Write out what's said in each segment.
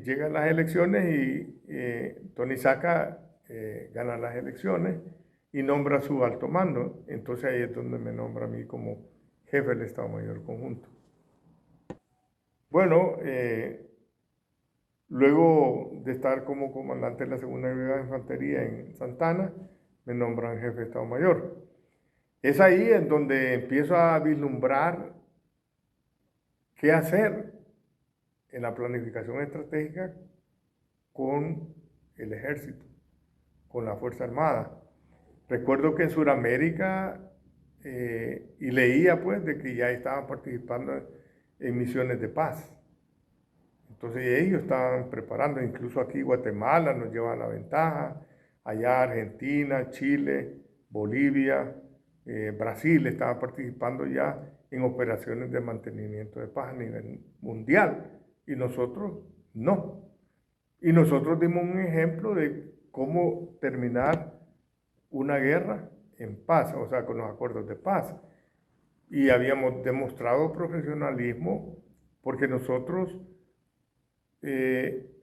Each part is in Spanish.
llegan las elecciones y Tony Saca gana las elecciones y nombra su alto mando. Entonces ahí es donde me nombra a mí como jefe del Estado Mayor Conjunto. Bueno, luego de estar como comandante de la Segunda Brigada de Infantería en Santana, me nombran jefe de Estado Mayor. Es ahí en donde empiezo a vislumbrar qué hacer en la planificación estratégica con el ejército, con la Fuerza Armada. Recuerdo que en Sudamérica, y leía pues de que ya estaban participando en misiones de paz. Entonces ellos estaban preparando, incluso aquí Guatemala nos lleva la ventaja, allá Argentina, Chile, Bolivia, Brasil estaban participando ya en operaciones de mantenimiento de paz a nivel mundial y nosotros no. Y nosotros dimos un ejemplo de cómo terminar una guerra en paz, o sea, con los acuerdos de paz. Y habíamos demostrado profesionalismo porque nosotros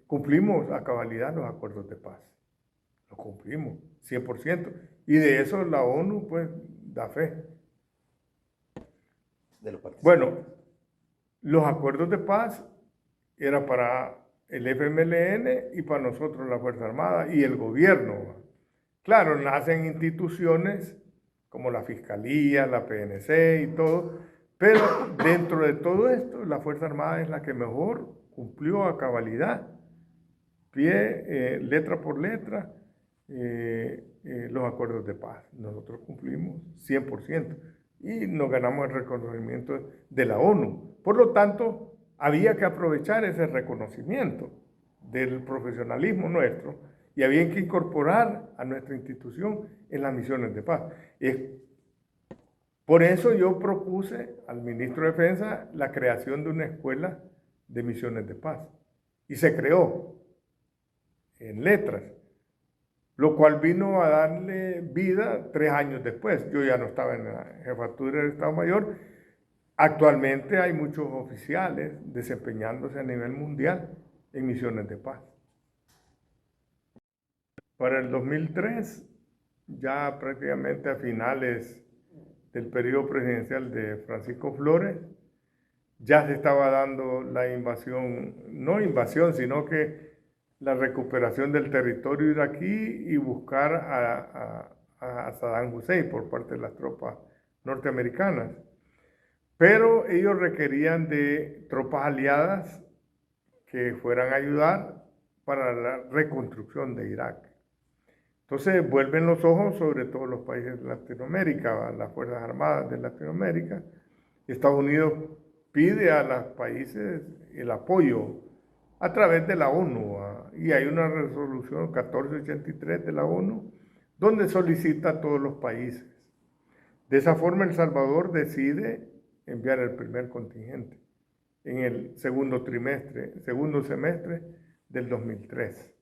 cumplimos a cabalidad los acuerdos de paz. Los cumplimos, 100%. Y de eso la ONU, pues, da fe. Bueno, los acuerdos de paz eran para el FMLN y para nosotros la Fuerza Armada y el gobierno. Claro, nacen instituciones como la Fiscalía, la PNC y todo, pero dentro de todo esto, la Fuerza Armada es la que mejor cumplió a cabalidad, letra por letra, los acuerdos de paz. Nosotros cumplimos 100% y nos ganamos el reconocimiento de la ONU. Por lo tanto, había que aprovechar ese reconocimiento del profesionalismo nuestro y había que incorporar a nuestra institución en las misiones de paz. Por eso yo propuse al ministro de Defensa la creación de una escuela de misiones de paz. Y se creó en letras, lo cual vino a darle vida 3 años después. Yo ya no estaba en la jefatura del Estado Mayor. Actualmente hay muchos oficiales desempeñándose a nivel mundial en misiones de paz. Para el 2003, ya prácticamente a finales del periodo presidencial de Francisco Flores, ya se estaba dando la invasión, no invasión, sino que la recuperación del territorio iraquí y buscar a Saddam Hussein por parte de las tropas norteamericanas. Pero ellos requerían de tropas aliadas que fueran a ayudar para la reconstrucción de Irak. Entonces vuelven los ojos sobre todos los países de Latinoamérica, las Fuerzas Armadas de Latinoamérica. Estados Unidos pide a los países el apoyo a través de la ONU, y hay una resolución 1483 de la ONU donde solicita a todos los países. De esa forma El Salvador decide enviar el primer contingente en el segundo semestre del 2003.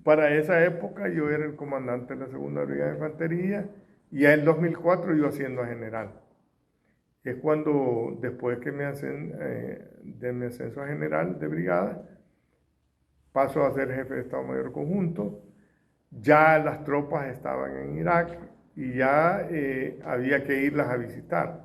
Para esa época yo era el comandante de la Segunda Brigada de Infantería y ya en 2004 yo asciendo a general. Es cuando, después que de mi ascenso a general de brigada, paso a ser jefe de Estado Mayor Conjunto. Ya las tropas estaban en Irak y ya había que irlas a visitar.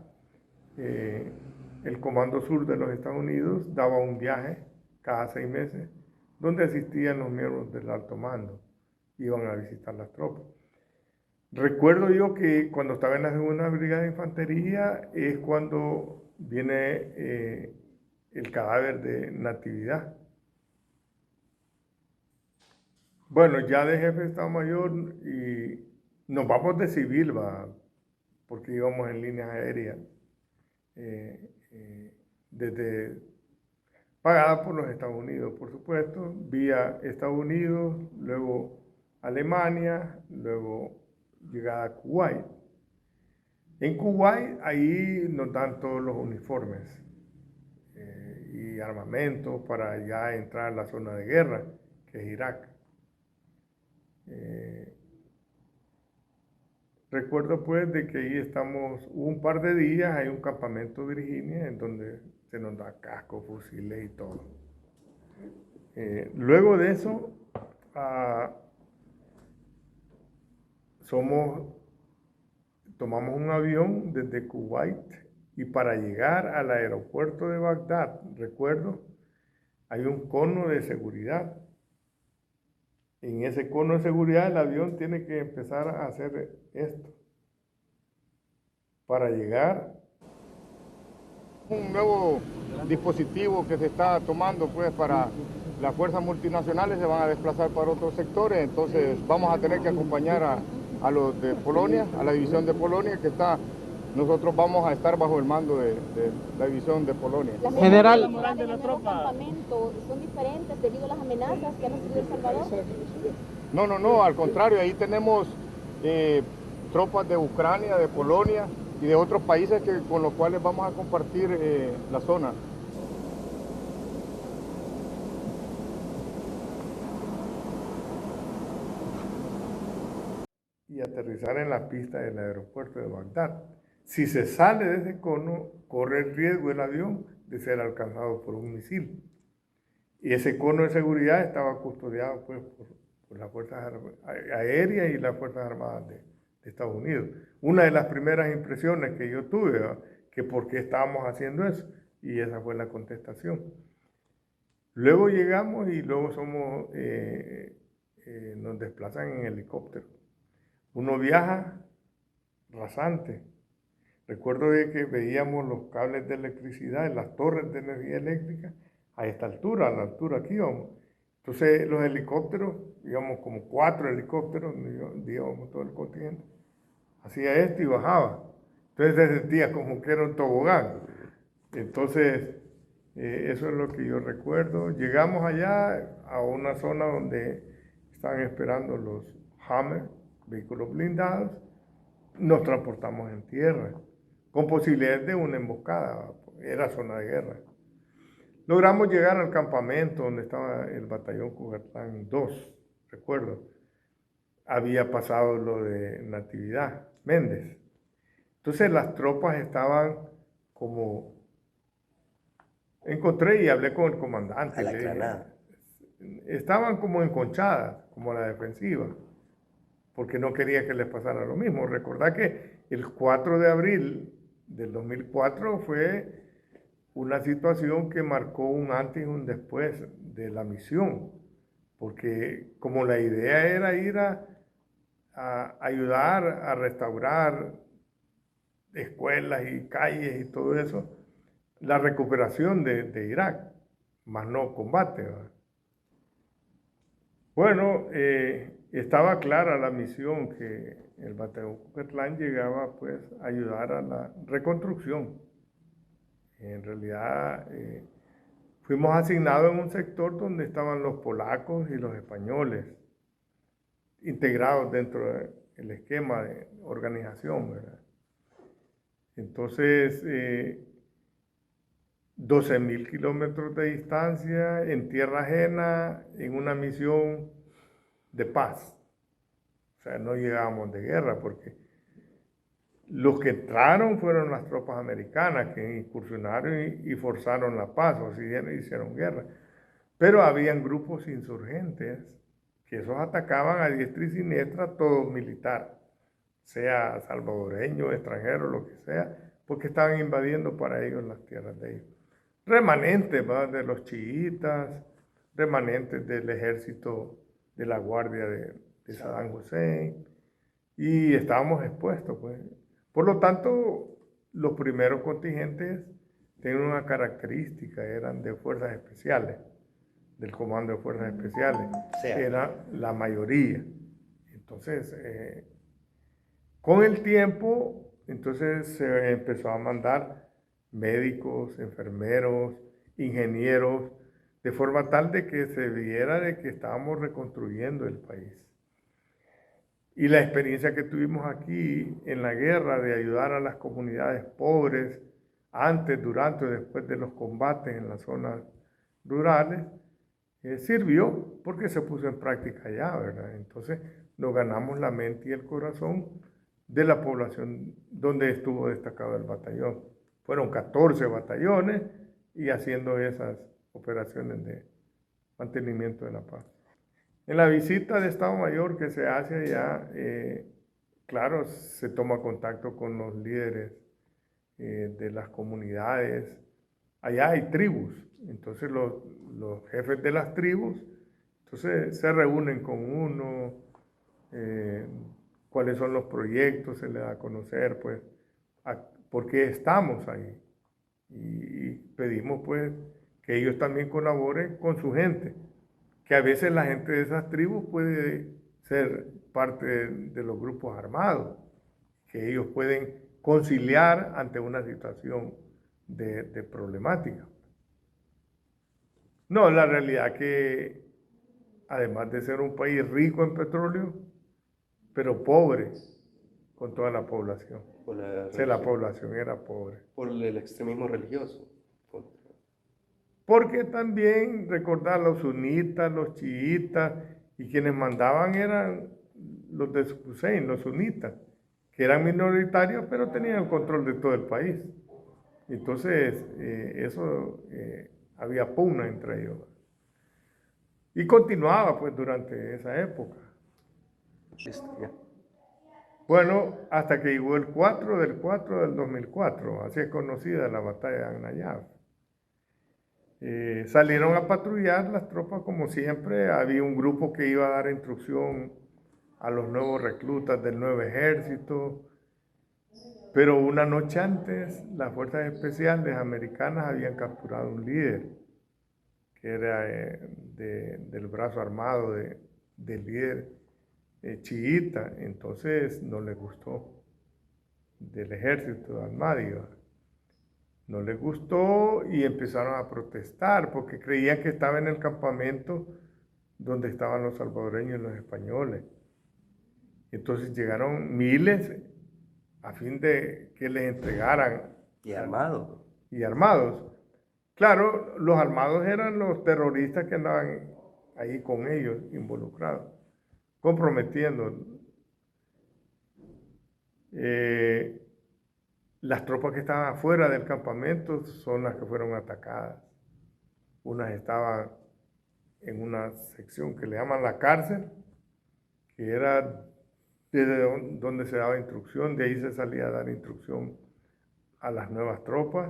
El Comando Sur de los Estados Unidos daba un viaje cada 6 meses donde asistían los miembros del alto mando, iban a visitar las tropas. Recuerdo yo que cuando estaba en la Segunda Brigada de Infantería es cuando viene el cadáver de Natividad. Bueno, ya de jefe de Estado Mayor y nos vamos de civil, porque íbamos en líneas aéreas, desde pagada por los Estados Unidos, por supuesto, vía Estados Unidos, luego Alemania, luego llegada a Kuwait. En Kuwait, ahí nos dan todos los uniformes y armamento para ya entrar a la zona de guerra, que es Irak. Recuerdo pues de que ahí estamos un par de días, hay un campamento Virginia en donde se nos da casco, fusiles y todo. Luego de eso, tomamos un avión desde Kuwait y para llegar al aeropuerto de Bagdad, recuerdo, hay un cono de seguridad. En ese cono de seguridad el avión tiene que empezar a hacer esto para llegar. Un nuevo dispositivo que se está tomando pues para las fuerzas multinacionales, se van a desplazar para otros sectores, entonces vamos a tener que acompañar a los de Polonia, a la división de Polonia que está. Nosotros vamos a estar bajo el mando de la división de Polonia. Las General, la moral de la tropa campamento son diferentes debido a las amenazas que ha recibido El Salvador. No, al contrario, ahí tenemos tropas de Ucrania, de Polonia y de otros países con los cuales vamos a compartir la zona. Y aterrizar en la pista del aeropuerto de Bagdad. Si se sale de ese cono, corre el riesgo el avión de ser alcanzado por un misil. Y ese cono de seguridad estaba custodiado pues, por las Fuerzas Aéreas y las Fuerzas Armadas de Estados Unidos. Una de las primeras impresiones que yo tuve, ¿verdad? Que por qué estábamos haciendo eso, y esa fue la contestación. Luego llegamos y luego nos desplazan en helicóptero. Uno viaja rasante. Recuerdo que veíamos los cables de electricidad en las torres de energía eléctrica a esta altura, a la altura aquí íbamos. Entonces los helicópteros, íbamos como 4 helicópteros, íbamos todo el contingente, hacía esto y bajaba. Entonces se sentía como que era un tobogán. Entonces eso es lo que yo recuerdo. Llegamos allá a una zona donde estaban esperando los Hammer, vehículos blindados, nos transportamos en tierra, con posibilidades de una emboscada, era zona de guerra. Logramos llegar al campamento donde estaba el batallón Cucatlán 2, recuerdo. Había pasado lo de Natividad Méndez. Entonces las tropas estaban como... Encontré y hablé con el comandante. Estaban como enconchadas, como a la defensiva, porque no quería que les pasara lo mismo. Recordad que el 4 de abril del 2004 fue una situación que marcó un antes y un después de la misión, porque como la idea era ir a ayudar a restaurar escuelas y calles y todo eso, la recuperación de Irak, más no combate, ¿verdad? Bueno, estaba clara la misión que el batallón Cucatlán llegaba pues a ayudar a la reconstrucción. En realidad fuimos asignados en un sector donde estaban los polacos y los españoles integrados dentro del esquema de organización, ¿verdad? Entonces, 12.000 kilómetros de distancia, en tierra ajena, en una misión de paz. O sea, no llegábamos de guerra, porque los que entraron fueron las tropas americanas que incursionaron y forzaron la paz, o sea, hicieron guerra. Pero habían grupos insurgentes que esos atacaban a diestra y siniestra todo militar, sea salvadoreño, extranjero, lo que sea, porque estaban invadiendo para ellos las tierras de ellos. Remanentes, ¿verdad?, de los chiitas, remanentes del ejército de la guardia de Saddam Hussein, y estábamos expuestos, pues. Por lo tanto, los primeros contingentes tenían una característica, eran de fuerzas especiales, del Comando de Fuerzas Especiales, era la mayoría. Entonces, con el tiempo, entonces se empezó a mandar médicos, enfermeros, ingenieros, de forma tal de que se viera de que estábamos reconstruyendo el país. Y la experiencia que tuvimos aquí en la guerra de ayudar a las comunidades pobres, antes, durante y después de los combates en las zonas rurales, sirvió porque se puso en práctica ya, ¿verdad? Entonces nos ganamos la mente y el corazón de la población donde estuvo destacado el batallón. Fueron 14 batallones y haciendo esas operaciones de mantenimiento de la paz. En la visita de Estado Mayor que se hace allá, claro, se toma contacto con los líderes de las comunidades. Allá hay tribus, entonces los jefes de las tribus, entonces se reúnen con uno, cuáles son los proyectos, se le da a conocer, pues, por qué estamos ahí. Y pedimos, pues, que ellos también colaboren con su gente, que a veces la gente de esas tribus puede ser parte de los grupos armados, que ellos pueden conciliar ante una situación de problemática. No, la realidad que además de ser un país rico en petróleo, pero pobre con toda la población. La población era pobre. Por el extremismo religioso. Porque también, recordar, los sunitas, los chiitas, y quienes mandaban eran los de Hussein, los sunitas, que eran minoritarios, pero tenían el control de todo el país. Entonces, había pugna entre ellos. Y continuaba, pues, durante esa época. Listo, ya. Bueno, hasta que llegó el 4 del 4 del 2004, así es conocida la batalla de Agnayab. Salieron a patrullar las tropas como siempre, había un grupo que iba a dar instrucción a los nuevos reclutas del nuevo ejército, pero una noche antes las fuerzas especiales americanas habían capturado un líder, que era del brazo armado del líder chiita, entonces no les gustó, del ejército de Ahmadi. No les gustó y empezaron a protestar porque creían que estaba en el campamento donde estaban los salvadoreños y los españoles. Entonces llegaron miles a fin de que les entregaran. Y armados. Y armados. Claro, los armados eran los terroristas que andaban ahí con ellos involucrados, comprometiendo. Las tropas que estaban afuera del campamento son las que fueron atacadas. Unas estaban en una sección que le llaman la cárcel, que era desde donde se daba instrucción, de ahí se salía a dar instrucción a las nuevas tropas.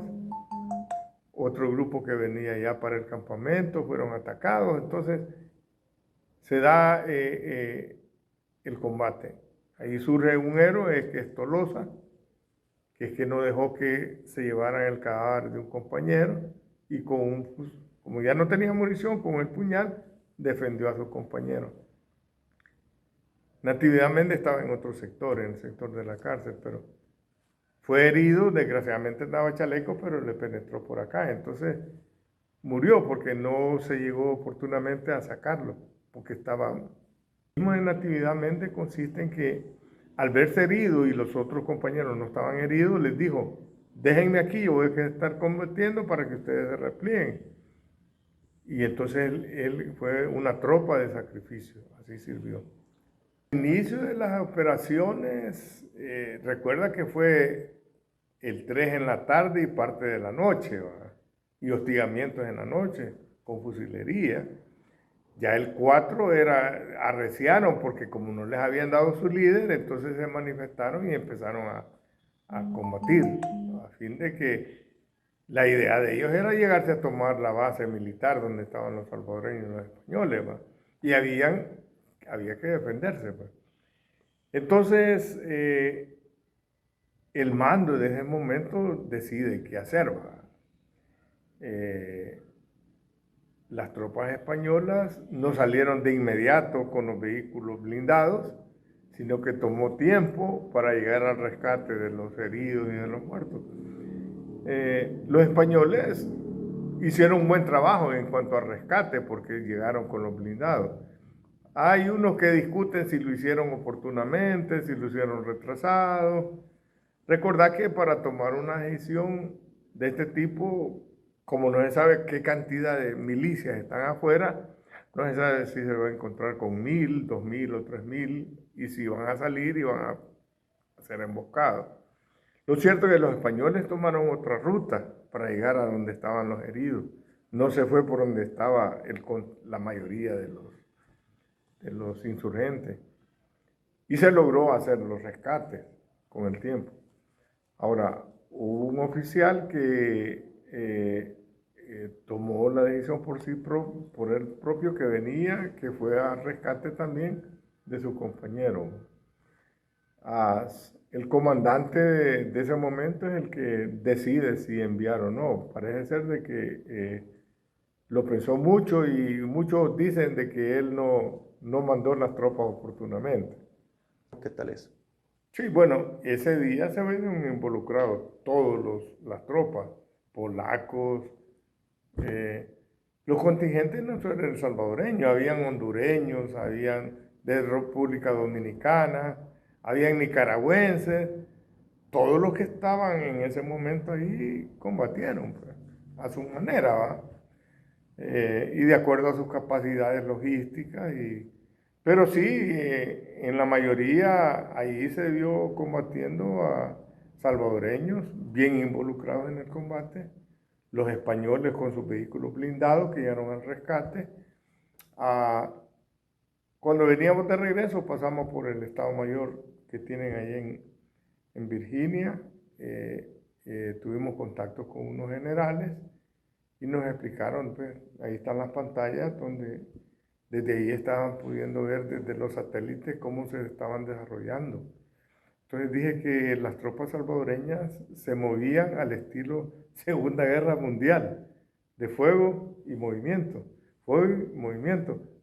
Otro grupo que venía ya para el campamento fueron atacados, entonces se da el combate. Ahí surge un héroe que es Tolosa, que es que no dejó que se llevaran el cadáver de un compañero y como ya no tenía munición, con el puñal defendió a su compañero. Natividad Méndez estaba en otro sector, en el sector de la cárcel, pero fue herido, desgraciadamente andaba chaleco, pero le penetró por acá, entonces murió porque no se llegó oportunamente a sacarlo, porque estaba... En Natividad Méndez consiste en que al verse herido y los otros compañeros no estaban heridos, les dijo, déjenme aquí, yo voy a estar combatiendo para que ustedes se replieguen. Y entonces él fue una tropa de sacrificio, así sirvió. El inicio de las operaciones, recuerda que fue el 3 en la tarde y parte de la noche, ¿verdad? Y hostigamientos en la noche con fusilería. Ya el 4 arreciaron porque como no les habían dado su líder, entonces se manifestaron y empezaron a combatir, ¿no? A fin de que la idea de ellos era llegarse a tomar la base militar donde estaban los salvadoreños y los españoles, ¿va? Y había que defenderse, pues. Entonces, el mando de ese momento decide qué hacer, ¿va? Las tropas españolas no salieron de inmediato con los vehículos blindados, sino que tomó tiempo para llegar al rescate de los heridos y de los muertos. Los españoles hicieron un buen trabajo en cuanto al rescate porque llegaron con los blindados. Hay unos que discuten si lo hicieron oportunamente, si lo hicieron retrasado. Recordad que para tomar una decisión de este tipo, como no se sabe qué cantidad de milicias están afuera, no se sabe si se va a encontrar con 1000, 2000 o 3000 y si van a salir y van a ser emboscados. Lo cierto es que los españoles tomaron otra ruta para llegar a donde estaban los heridos. No se fue por donde estaba la mayoría de los insurgentes. Y se logró hacer los rescates con el tiempo. Ahora, hubo un oficial que tomó la decisión por él propio que venía, que fue al rescate también de su compañero. El comandante de ese momento es el que decide si enviar o no. Parece ser de que lo pensó mucho y muchos dicen de que él no mandó las tropas oportunamente. ¿Qué tal eso? Sí, bueno, ese día se vieron involucrados todas las tropas, polacos, los contingentes no solo eran salvadoreños, habían hondureños, habían de República Dominicana, habían nicaragüenses, todos los que estaban en ese momento ahí combatieron, pues, a su manera, ¿va? Y de acuerdo a sus capacidades logísticas. Pero sí, en la mayoría ahí se vio combatiendo a salvadoreños bien involucrados en el combate, los españoles con sus vehículos blindados que llegaron al rescate. Cuando veníamos de regreso pasamos por el Estado Mayor que tienen ahí en Virginia, tuvimos contacto con unos generales y nos explicaron, pues, ahí están las pantallas donde desde ahí estaban pudiendo ver desde los satélites cómo se estaban desarrollando. Entonces dije que las tropas salvadoreñas se movían al estilo Segunda Guerra Mundial, de fuego y movimiento,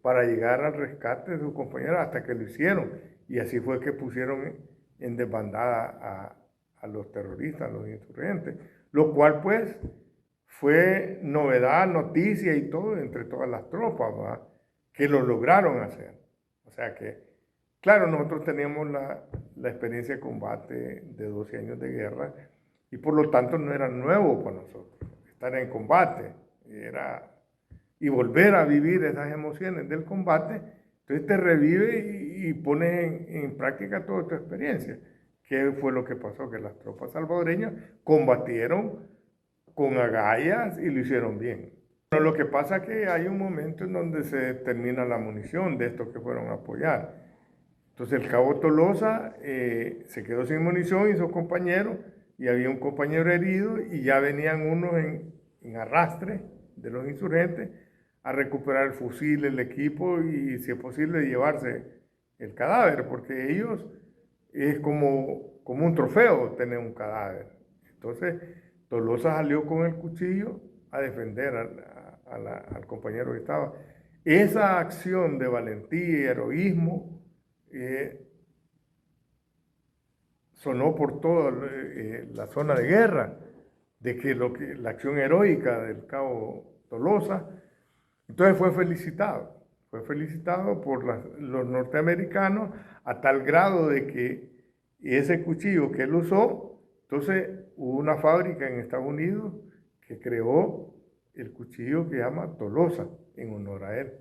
para llegar al rescate de sus compañeros hasta que lo hicieron. Y así fue que pusieron en desbandada a los terroristas, a los insurgentes, lo cual pues fue novedad, noticia y todo entre todas las tropas, ¿va? Que lo lograron hacer. O sea que, claro, nosotros teníamos la experiencia de combate de 12 años de guerra y por lo tanto no era nuevo para nosotros estar en combate y volver a vivir esas emociones del combate. Entonces te revive y pone en práctica toda tu experiencia. ¿Qué fue lo que pasó? Que las tropas salvadoreñas combatieron con agallas y lo hicieron bien. Pero lo que pasa es que hay un momento en donde se termina la munición de estos que fueron a apoyar. Entonces el cabo Tolosa se quedó sin munición y sus compañeros, y había un compañero herido y ya venían unos en arrastre de los insurgentes a recuperar el fusil, el equipo y si es posible llevarse el cadáver, porque ellos es como un trofeo tener un cadáver. Entonces Tolosa salió con el cuchillo a defender al compañero que estaba. Esa acción de valentía y heroísmo sonó por toda la zona de guerra, de que la acción heroica del cabo Tolosa. Entonces fue felicitado por los norteamericanos a tal grado de que ese cuchillo que él usó, entonces hubo una fábrica en Estados Unidos que creó el cuchillo que llama Tolosa en honor a él.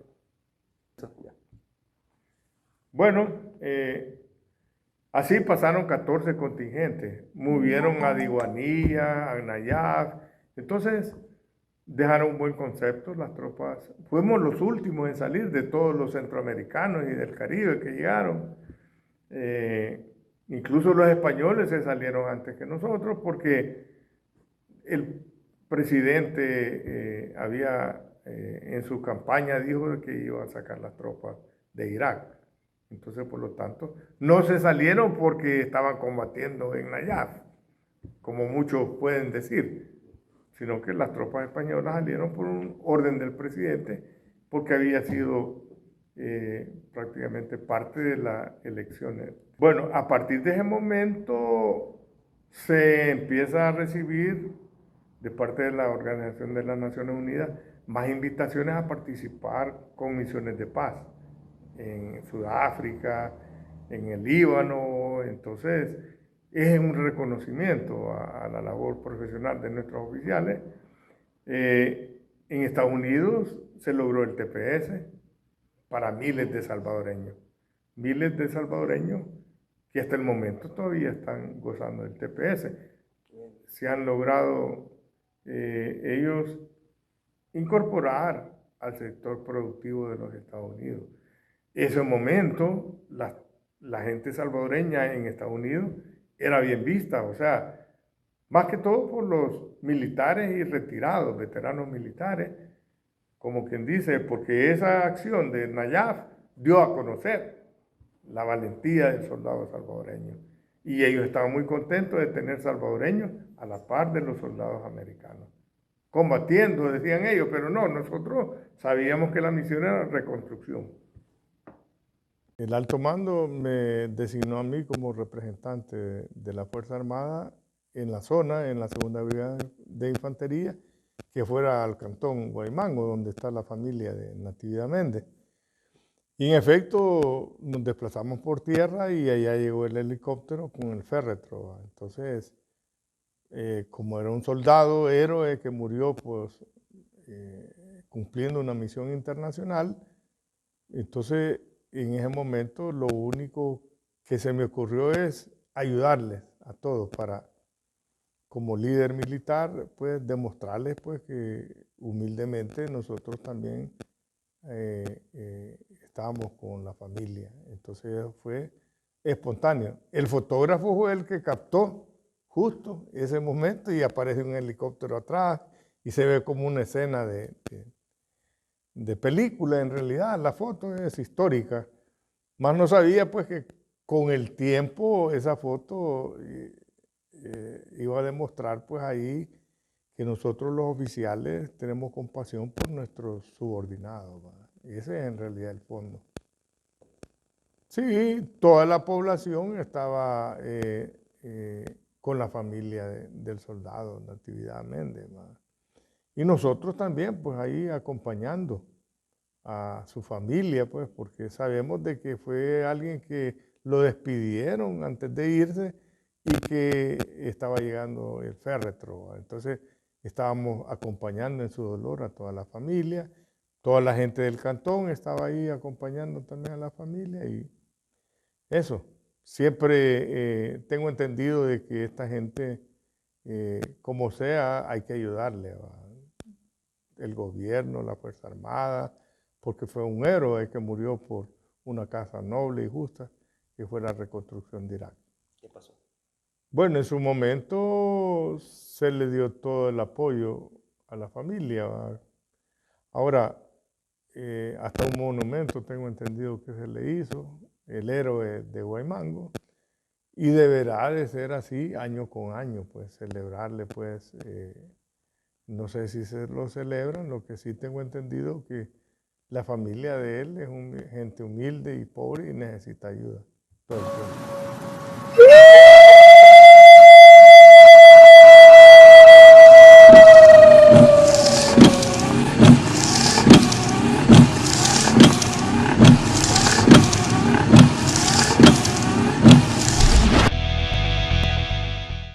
Bueno, así pasaron 14 contingentes, movieron a Diguanía, a Nayab, entonces dejaron un buen concepto las tropas. Fuimos los últimos en salir de todos los centroamericanos y del Caribe que llegaron. Incluso los españoles se salieron antes que nosotros porque el presidente en su campaña dijo que iba a sacar las tropas de Irak. Entonces, por lo tanto, no se salieron porque estaban combatiendo en Nayaf, como muchos pueden decir, sino que las tropas españolas salieron por un orden del presidente porque había sido prácticamente parte de las elecciones. Bueno, a partir de ese momento se empieza a recibir de parte de la Organización de las Naciones Unidas más invitaciones a participar con misiones de paz en Sudáfrica, en el Líbano. Entonces es un reconocimiento a la labor profesional de nuestros oficiales. En Estados Unidos se logró el TPS para miles de salvadoreños que hasta el momento todavía están gozando del TPS. se han logrado ellos incorporar al sector productivo de los Estados Unidos. En ese momento, la gente salvadoreña en Estados Unidos era bien vista, o sea, más que todo por los militares y retirados, veteranos militares, como quien dice, porque esa acción de Nayaf dio a conocer la valentía del soldado salvadoreño. Y ellos estaban muy contentos de tener salvadoreños a la par de los soldados americanos. Combatiendo, decían ellos, pero no, nosotros sabíamos que la misión era reconstrucción. El alto mando me designó a mí como representante de la Fuerza Armada en la zona, en la Segunda Brigada de Infantería, que fuera al cantón Guaymango, donde está la familia de Natividad Méndez. Y en efecto nos desplazamos por tierra y allá llegó el helicóptero con el féretro. Entonces, como era un soldado héroe que murió pues, cumpliendo una misión internacional, entonces en ese momento lo único que se me ocurrió es ayudarles a todos para, como líder militar, pues demostrarles pues que humildemente nosotros también estábamos con la familia. Entonces fue espontáneo. El fotógrafo fue el que captó justo ese momento y aparece un helicóptero atrás y se ve como una escena de película. En realidad la foto es histórica. Más no sabía pues que con el tiempo esa foto iba a demostrar pues ahí que nosotros los oficiales tenemos compasión por nuestros subordinados, ¿verdad? Y ese es en realidad el fondo. Sí, toda la población estaba con la familia del soldado Natividad Méndez, ¿verdad? Y nosotros también, pues ahí acompañando a su familia, pues porque sabemos de que fue alguien que lo despidieron antes de irse y que estaba llegando el féretro, ¿verdad? Entonces estábamos acompañando en su dolor a toda la familia, toda la gente del cantón estaba ahí acompañando también a la familia y eso. Siempre tengo entendido de que esta gente, como sea, hay que ayudarle, ¿verdad? El gobierno, la Fuerza Armada, porque fue un héroe que murió por una causa noble y justa, que fue la reconstrucción de Irak. ¿Qué pasó? Bueno, en su momento se le dio todo el apoyo a la familia, ¿verdad? Ahora, hasta un monumento tengo entendido que se le hizo, el héroe de Guaymango, y deberá de ser así año con año, pues celebrarle, pues, no sé si se lo celebran, lo que sí tengo entendido que la familia de él es gente humilde y pobre y necesita ayuda todo el tiempo.